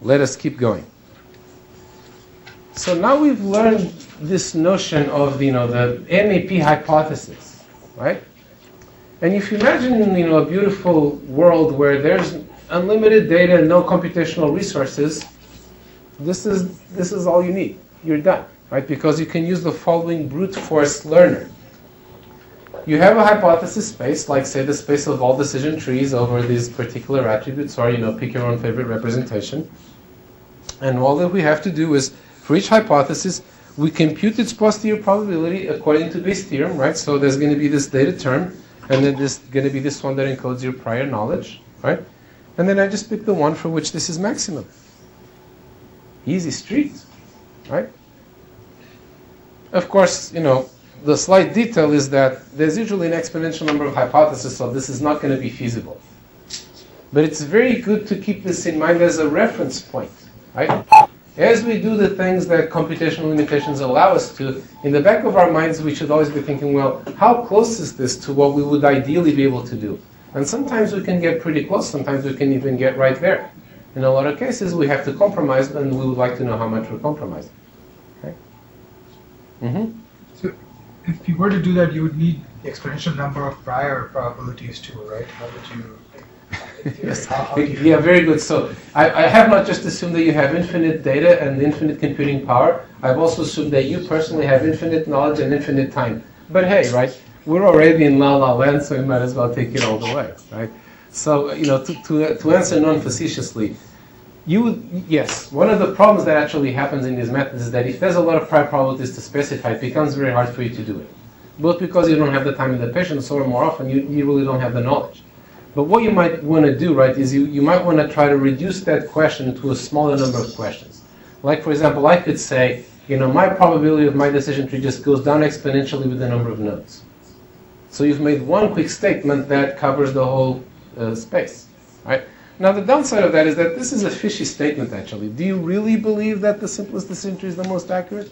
let us keep going. So now we've learned this notion of, the MAP hypothesis, right? And if you imagine, a beautiful world where there's unlimited data and no computational resources, this is all you need. You're done, right? Because you can use the following brute force learner. You have a hypothesis space, like say the space of all decision trees over these particular attributes, or pick your own favorite representation. And all that we have to do is, for each hypothesis, we compute its posterior probability according to Bayes' theorem, right? So there's going to be this data term, and then there's going to be this one that encodes your prior knowledge, right? And then I just pick the one for which this is maximum. Easy street, right? Of course, the slight detail is that there's usually an exponential number of hypotheses, so this is not going to be feasible. But it's very good to keep this in mind as a reference point, right? As we do the things that computational limitations allow us to, in the back of our minds we should always be thinking, well, how close is this to what we would ideally be able to do? And sometimes we can get pretty close, sometimes we can even get right there. In a lot of cases we have to compromise, and we would like to know how much we're compromising. Okay? Mm-hmm. So if you were to do that, you would need the exponential number of prior probabilities too, right? How would you... Yes. Yeah, very good. So I have not just assumed that you have infinite data and infinite computing power. I've also assumed that you personally have infinite knowledge and infinite time. But hey, right, we're already in La La Land, so we might as well take it all the way, right? So, to answer non-facetiously, yes, one of the problems that actually happens in these methods is that if there's a lot of prior probabilities to specify, it becomes very hard for you to do it. Both because you don't have the time and the patience, or more often, you really don't have the knowledge. But what you might want to do, right, is you might want to try to reduce that question to a smaller number of questions. Like, for example, I could say, my probability of my decision tree just goes down exponentially with the number of nodes. So you've made one quick statement that covers the whole space, right? Now, the downside of that is that this is a fishy statement, actually. Do you really believe that the simplest decision tree is the most accurate?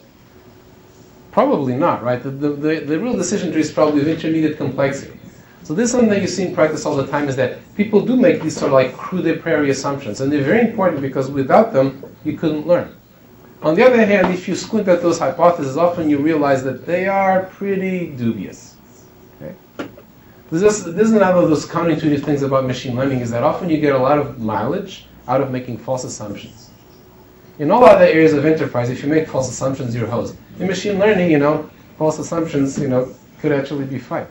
Probably not, right? The real decision tree is probably of intermediate complexity. So this is something that you see in practice all the time, is that people do make these sort of like crude a priori assumptions, and they're very important because without them, you couldn't learn. On the other hand, if you squint at those hypotheses, often you realize that they are pretty dubious. Okay? This is another of those counterintuitive things about machine learning, is that often you get a lot of mileage out of making false assumptions. In all other areas of enterprise, if you make false assumptions, you're hosed. In machine learning, false assumptions, could actually be fine.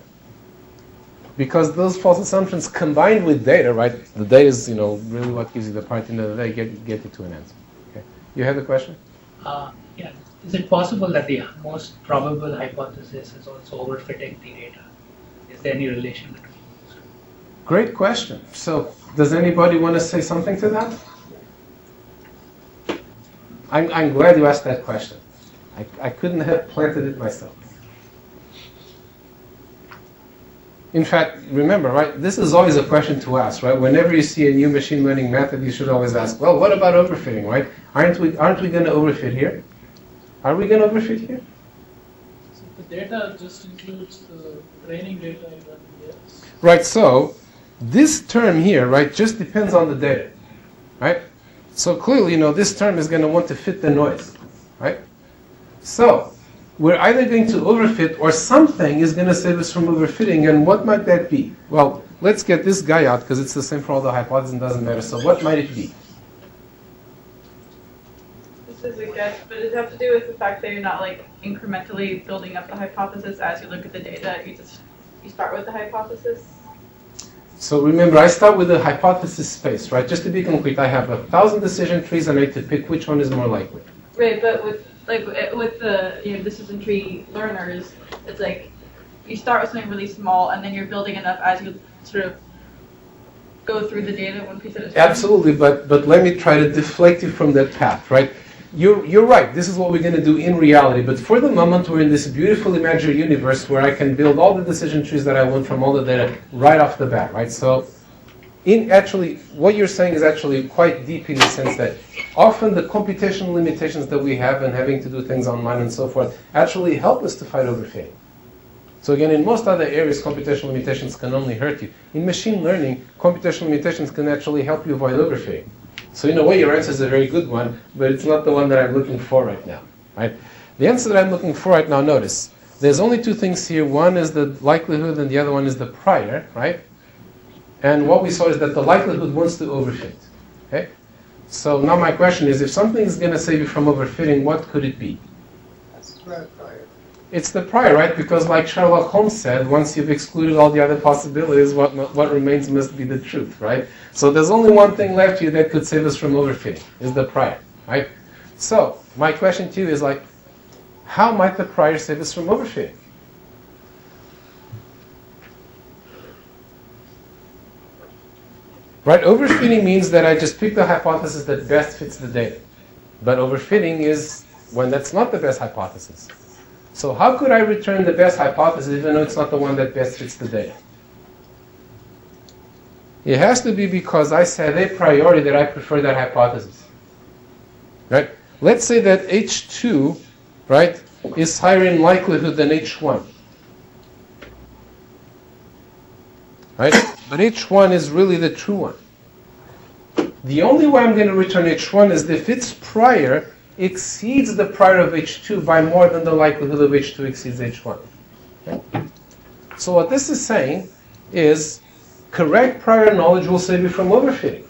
Because those false assumptions combined with data, right? The data is, really what gives you the part in the day, get you to an answer. Okay. You have a question? Yeah. Is it possible that the most probable hypothesis is also overfitting the data? Is there any relation between those? Great question. So, does anybody want to say something to that? I'm glad you asked that question. I couldn't have planted it myself. In fact, remember, right, this is always a question to ask, right? Whenever you see a new machine learning method, you should always ask, well, what about overfitting, right? Aren't we going to overfit here? Are we going to overfit here? So the data just includes the training data even, yes. Right, so this term here, right, just depends on the data, right? So clearly, this term is going to want to fit the noise, right? So we're either going to overfit or something is going to save us from overfitting, and what might that be? Well, let's get this guy out because it's the same for all the hypotheses and doesn't matter. So what might it be? This is a guess, but does it have to do with the fact that you're not incrementally building up the hypothesis as you look at the data? You start with the hypothesis? So remember, I start with the hypothesis space, right? Just to be concrete, I have 1,000 decision trees and I need to pick which one is more likely. Right, but with the decision tree learners, it's you start with something really small and then you're building enough as you sort of go through the data one piece at a time. Absolutely, but let me try to deflect you from that path, right? You're right, this is what we're going to do in reality, but for the moment we're in this beautiful imaginary universe where I can build all the decision trees that I want from all the data right off the bat, right? So what you're saying is actually quite deep in the sense that often the computational limitations that we have and having to do things online and so forth actually help us to fight overfitting. So again, in most other areas, computational limitations can only hurt you. In machine learning, computational limitations can actually help you avoid overfitting. So in a way, your answer is a very good one, but it's not the one that I'm looking for right now, right? The answer that I'm looking for right now, notice, there's only two things here. One is the likelihood, and the other one is the prior, right? And what we saw is that the likelihood wants to overfit, okay? So now my question is, if something is going to save you from overfitting, what could it be? That's prior. It's the prior, right? Because like Sherlock Holmes said, once you've excluded all the other possibilities, what remains must be the truth, right? So there's only one thing left here that could save us from overfitting, is the prior, right? So my question to you is like, how might the prior save us from overfitting? Right, overfitting means that I just pick the hypothesis that best fits the data. But overfitting is when that's not the best hypothesis. So how could I return the best hypothesis even though it's not the one that best fits the data? It has to be because I said a priori that I prefer that hypothesis. Right? Let's say that H2, right, is higher in likelihood than H1. Right? But H1 is really the true one. The only way I'm going to return H1 is if its prior exceeds the prior of H2 by more than the likelihood of H2 exceeds H1. Okay? So what this is saying is correct prior knowledge will save you from overfitting.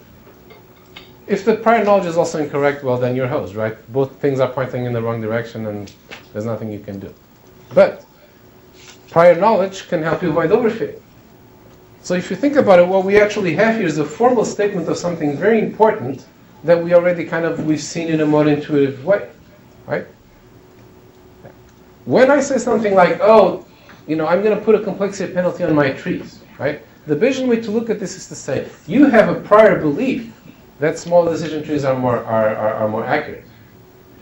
If the prior knowledge is also incorrect, well then you're hosed, right? Both things are pointing in the wrong direction and there's nothing you can do. But prior knowledge can help you avoid overfitting. So if you think about it, what we actually have here is a formal statement of something very important that we already we've seen in a more intuitive way, right? When I say something like, oh, I'm going to put a complexity penalty on my trees, right? The Bayesian way to look at this is to say, you have a prior belief that small decision trees are more accurate.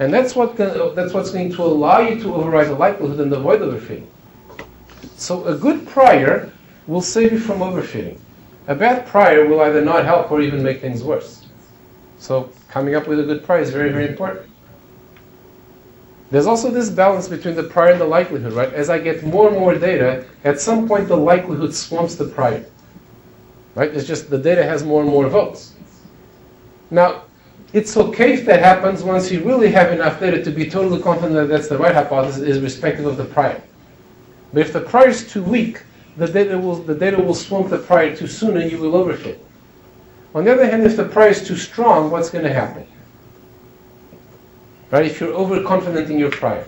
And that's what's going to allow you to override the likelihood and avoid overfitting. So a good prior will save you from overfitting. A bad prior will either not help or even make things worse. So coming up with a good prior is very, very important. There's also this balance between the prior and the likelihood, right? As I get more and more data, at some point the likelihood swamps the prior. Right? It's just the data has more and more votes. Now, it's okay if that happens once you really have enough data to be totally confident that that's the right hypothesis, irrespective of the prior. But if the prior is too weak, the data will swamp the prior too soon and you will overfit. On the other hand, if the prior is too strong, what's going to happen? Right? If you're overconfident in your prior.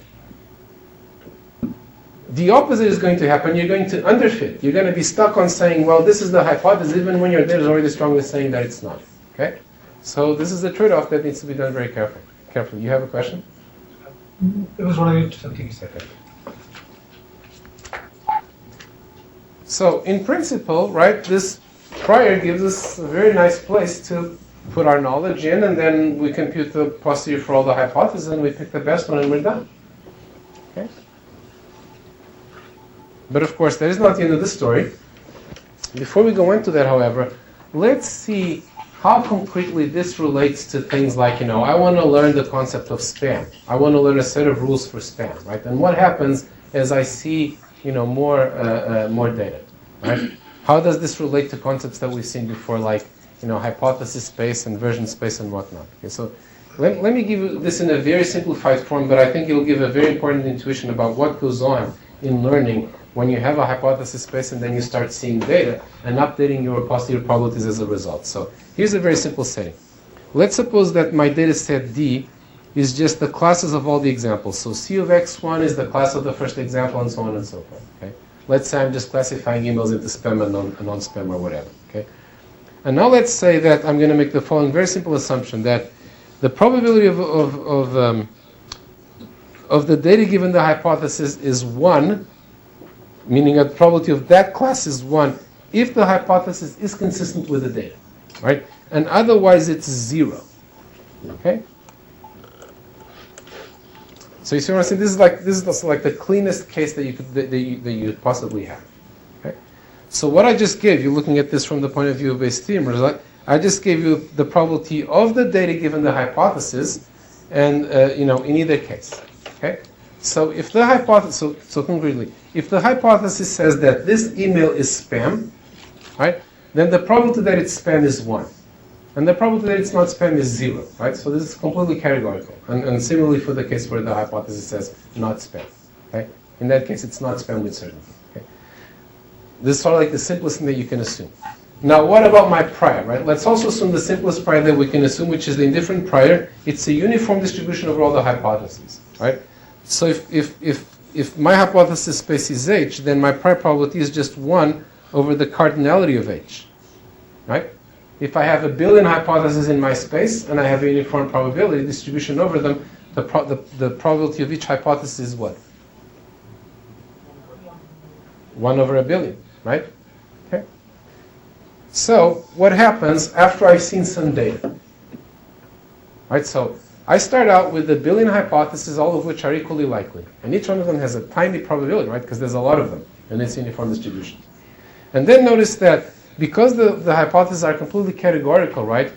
The opposite is going to happen. You're going to underfit. You're going to be stuck on saying, well, this is the hypothesis, even when your data is already strongly saying that it's not. Okay? So this is a trade-off that needs to be done very carefully. You have a question? It was related to something you said. So in principle, right, this prior gives us a very nice place to put our knowledge in, and then we compute the posterior for all the hypotheses, and we pick the best one, and we're done. Okay? But of course, that is not the end of the story. Before we go into that, however, let's see how concretely this relates to things like, I want to learn the concept of spam. I want to learn a set of rules for spam, right? And what happens as I see, more data, right? How does this relate to concepts that we've seen before, like, hypothesis space and version space and whatnot? Okay, so let me give you this in a very simplified form, but I think it will give a very important intuition about what goes on in learning when you have a hypothesis space and then you start seeing data and updating your posterior probabilities as a result. So here's a very simple setting. Let's suppose that my data set D is just the classes of all the examples. So C of X1 is the class of the first example and so on and so forth. Okay? Let's say I'm just classifying emails into spam and non-spam or whatever. Okay? And now let's say that I'm going to make the following very simple assumption, that the probability of the data given the hypothesis is 1, meaning that the probability of that class is 1 if the hypothesis is consistent with the data, right? And otherwise it's 0. Okay? So you see what I'm saying? This is also like the cleanest case that you could possibly have. Okay? So what I just gave you, looking at this from the point of view of Bayes' theorem, is like I just gave you the probability of the data given the hypothesis, and in either case. Okay? So if the hypothesis, so concretely, if the hypothesis says that this email is spam, right, then the probability that it's spam is 1. And the probability that it's not spam is 0, right? So this is completely categorical. And similarly for the case where the hypothesis says not spam, okay? In that case, it's not spam with certainty, okay? This is sort of like the simplest thing that you can assume. Now, what about my prior, right? Let's also assume the simplest prior that we can assume, which is the indifferent prior. It's a uniform distribution over all the hypotheses, right? So if my hypothesis space is H, then my prior probability is just 1 over the cardinality of H, right? If I have a billion hypotheses in my space and I have a uniform probability distribution over them, the probability of each hypothesis is what? 1 over a billion, right? Okay. So what happens after I've seen some data? Right, so I start out with a billion hypotheses, all of which are equally likely. And each one of them has a tiny probability, right? Because there's a lot of them, and it's uniform distribution. And then notice that because the hypotheses are completely categorical, right?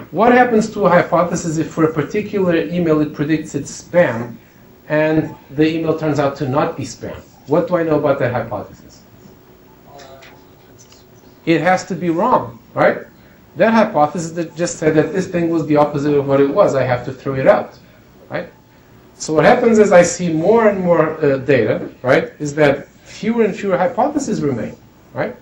What happens to a hypothesis if for a particular email it predicts it's spam, and the email turns out to not be spam? What do I know about that hypothesis? It has to be wrong, right? That hypothesis that just said that this thing was the opposite of what it was, I have to throw it out, right? So what happens as I see more and more data, right, is that fewer and fewer hypotheses remain, right?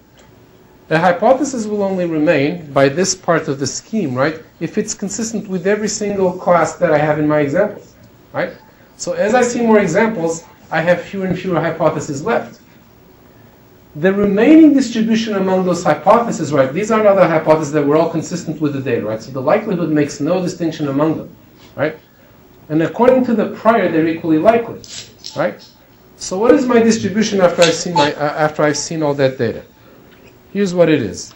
The hypothesis will only remain by this part of the scheme, right, if it's consistent with every single class that I have in my examples, right? So as I see more examples, I have fewer and fewer hypotheses left. The remaining distribution among those hypotheses, right, these are other hypotheses that were all consistent with the data, right? So the likelihood makes no distinction among them, right? And according to the prior, they're equally likely, right? So what is my distribution after I've seen all that data? Here's what it is.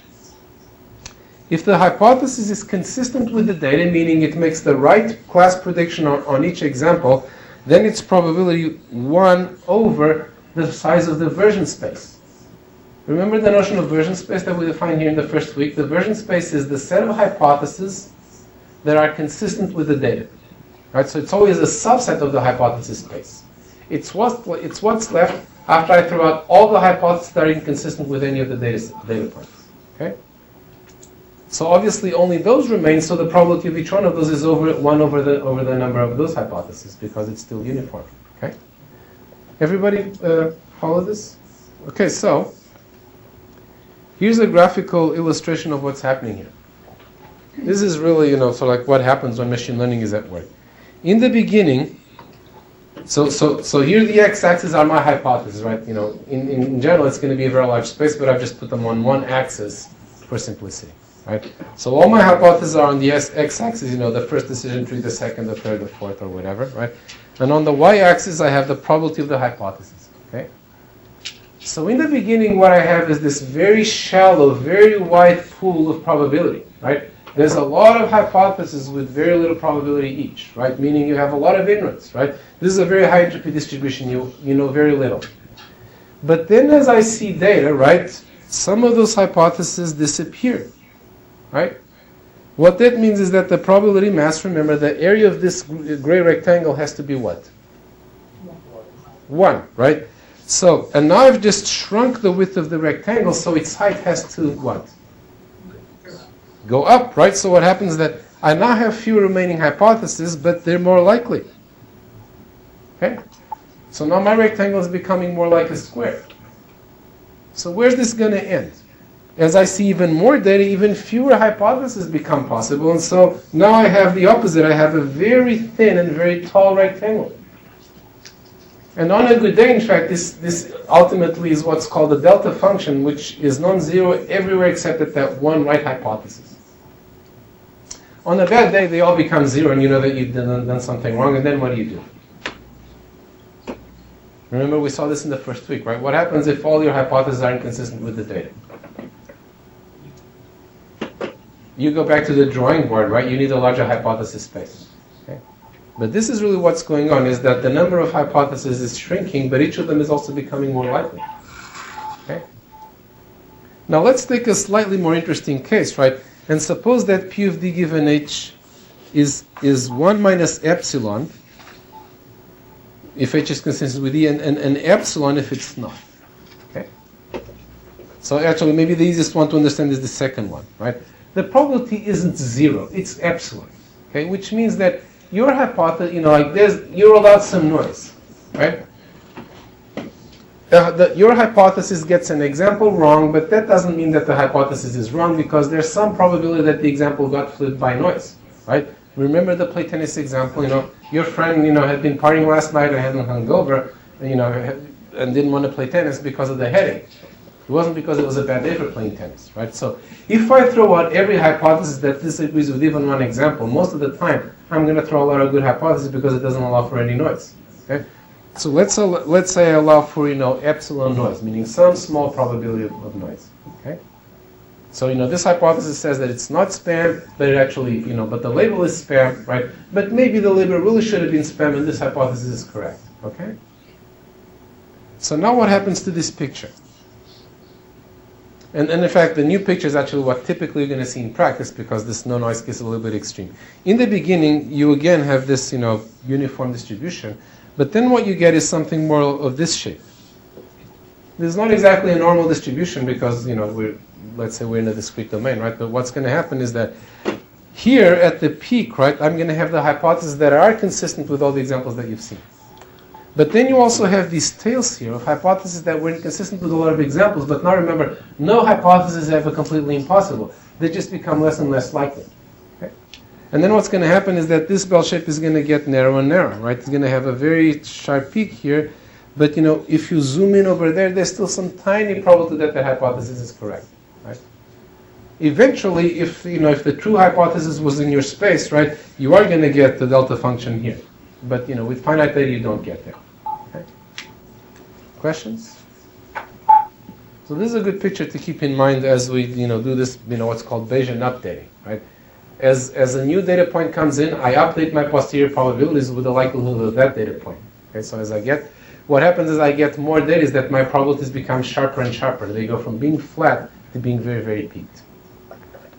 If the hypothesis is consistent with the data, meaning it makes the right class prediction on each example, then it's probability 1 over the size of the version space. Remember the notion of version space that we defined here in the first week? The version space is the set of hypotheses that are consistent with the data. Right? So it's always a subset of the hypothesis space. It's what's left after I throw out all the hypotheses that are inconsistent with any of the data points. Okay? So obviously only those remain, so the probability of each one of those is 1 over the number of those hypotheses, because it's still uniform. Okay? Everybody follow this? Okay, so here's a graphical illustration of what's happening here. This is really, so like what happens when machine learning is at work. In the beginning, so here the x-axis are my hypotheses, right? In general it's going to be a very large space, but I've just put them on one axis for simplicity, right? So all my hypotheses are on the x-axis, the first decision tree, the second, the third, the fourth, or whatever, right? And on the y-axis I have the probability of the hypothesis, okay? So in the beginning what I have is this very shallow, very wide pool of probability, right? There's a lot of hypotheses with very little probability each, right? Meaning you have a lot of ignorance, right? This is a very high entropy distribution, you know very little. But then as I see data, right, some of those hypotheses disappear, right? What that means is that the probability mass, remember, the area of this gray rectangle has to be what? 1, right? So, and now I've just shrunk the width of the rectangle, so its height has to what? Go up, right? So what happens is that I now have fewer remaining hypotheses, but they're more likely. Okay? So now my rectangle is becoming more like a square. So where's this going to end? As I see even more data, even fewer hypotheses become possible, and so now I have the opposite. I have a very thin and very tall rectangle. And on a good day, in fact, this ultimately is what's called a delta function, which is non-zero everywhere except at that one right hypothesis. On a bad day, they all become 0, and you know that you've done something wrong, and then what do you do? Remember, we saw this in the first week, right? What happens if all your hypotheses are inconsistent with the data? You go back to the drawing board, right? You need a larger hypothesis space. Okay? But this is really what's going on, is that the number of hypotheses is shrinking, but each of them is also becoming more likely. Okay? Now let's take a slightly more interesting case, right? And suppose that P of D given H is 1 minus epsilon, if H is consistent with E, and epsilon if it's not. Okay? So actually maybe the easiest one to understand is the second one, right? the probability isn't zero, it's epsilon. Okay, which means that your hypothesis, like you rolled out some noise, right? Your hypothesis gets an example wrong, but that doesn't mean that the hypothesis is wrong, because there's some probability that the example got flipped by noise, right? Remember the play tennis example, your friend, had been partying last night and hadn't hung over, and didn't want to play tennis because of the headache. It wasn't because it was a bad day for playing tennis, right? So if I throw out every hypothesis that disagrees with even one example, most of the time I'm going to throw a lot of good hypotheses because it doesn't allow for any noise. Okay? So let's say I allow for epsilon noise, meaning some small probability of noise. Okay? So this hypothesis says that it's not spam, but it actually but the label is spam, right? But maybe the label really should have been spam, and this hypothesis is correct. Okay? So now what happens to this picture? And in fact, the new picture is actually what typically you're going to see in practice, because this no noise case is a little bit extreme. In the beginning, you again have this uniform distribution, but then what you get is something more of this shape. This is not exactly a normal distribution, because let's say we're in a discrete domain, right? But what's going to happen is that here at the peak, right, I'm going to have the hypotheses that are consistent with all the examples that you've seen. But then you also have these tails here of hypotheses that were inconsistent with a lot of examples. But now remember, no hypothesis is ever completely impossible. They just become less and less likely. Okay? And then what's going to happen is that this bell shape is going to get narrow and narrow, right? It's going to have a very sharp peak here. But if you zoom in over there, there's still some tiny probability that the hypothesis is correct, right? Eventually, if the true hypothesis was in your space, right, you are going to get the delta function here. But with finite data, you don't get there. Okay? Questions? So this is a good picture to keep in mind as we do this what's called Bayesian updating, right? As a new data point comes in, I update my posterior probabilities with the likelihood of that data point. Okay, so what happens is I get more data, is that my probabilities become sharper and sharper. They go from being flat to being very, very peaked.